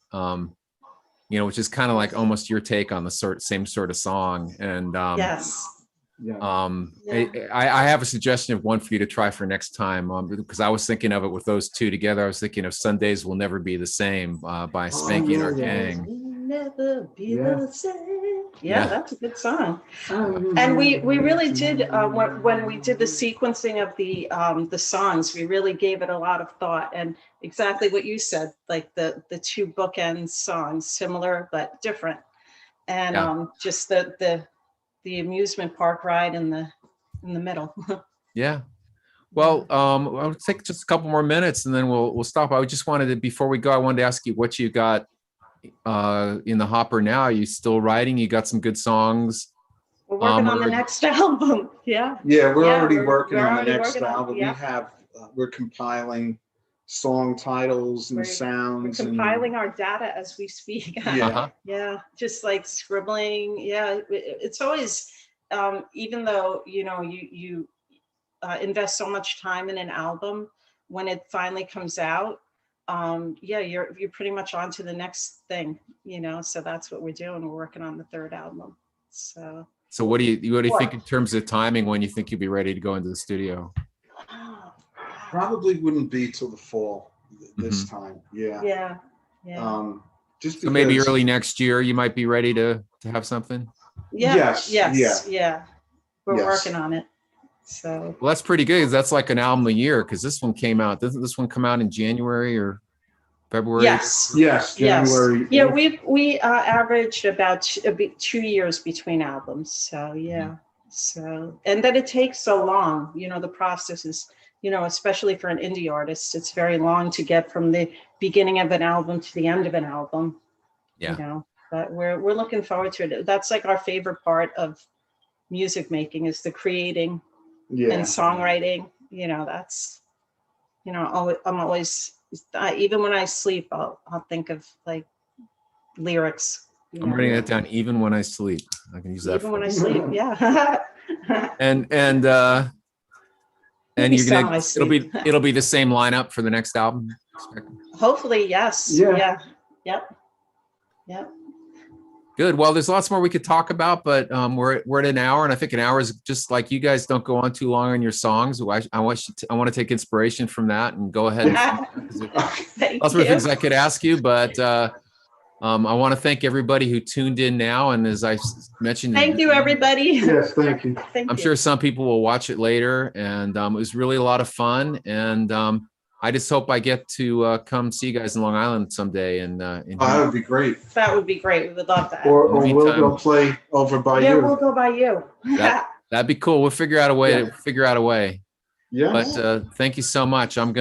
which is kind of like almost your take on the same sort of song. And Yes. Yeah. Yeah. I have a suggestion of one for you to try for next time, because I was thinking of it with those two together. I was thinking of Sundays Will Never Be the Same by Spanky and our gang. Never be Yeah. the same. Yeah. Yeah, that's a good song. And we really did when we did the sequencing of the songs, we really gave it a lot of thought, and exactly what you said, like the two bookend songs, similar but different, and Yeah. just the amusement park ride in the middle. Yeah. Well, I'll take just a couple more minutes and then we'll stop. I just wanted to, before we go, I wanted to ask you what you got in the hopper now. Are you still writing? You got some good songs? We're working on the or- next album. Yeah. Yeah, we're Yeah, already we're working on the already next working on- album. yeah. We have we're compiling song titles and We're sounds. Compiling our data as we speak. Yeah. Uh-huh. Yeah, just like scribbling. Yeah, it's always, even though, you invest so much time in an album, when it finally comes out, you're pretty much on to the next thing, so that's what we're doing. We're working on the third album. So So what do you think in terms of timing, when you think you'll be ready to go into the studio? Probably wouldn't be till the fall this time. Yeah. yeah. Just So maybe because- early next year, you might be ready to have something. Yes, Yeah. We're Yes. working on it. So Well, that's pretty good. 'Cause that's like an album a year. Because this one came out. Doesn't this one come out in January or February? yes. Yes, January. Yeah, we averaged about 2 years between albums. So yeah. So, and then it takes so long, the process is, especially for an indie artist, it's very long to get from the beginning of an album to the end of an album. Yeah. But we're looking forward to it. That's like our favorite part of music making, is the creating Yeah. and songwriting. That's, I'm always, even when I sleep, I'll think of like lyrics. I'm writing that down. Even when I sleep, I can use that. Even when I sleep, yeah. And Maybe you're gonna, semi-sleep. it'll be the same lineup for the next album. Hopefully, yes. Yeah. Yep. Good. Well, there's lots more we could talk about, but we're at an hour, and I think an hour is just like, you guys don't go on too long on your songs. I want to take inspiration from that and go ahead. Thank Lots more you. things I could ask you, but I want to thank everybody who tuned in now. And as I mentioned, Thank you, everybody. Yes, thank you. Thank I'm you. sure some people will watch it later, and it was really a lot of fun. And I just hope I get to come see you guys in Long Island someday. And That would be great. That would be great. We would love that. Or In the we'll meantime- go play over by Yeah, you. we'll go by you. that'd be cool. We'll figure out a way. Yeah. To figure out a way. Yeah. But thank you so much. I'm gonna.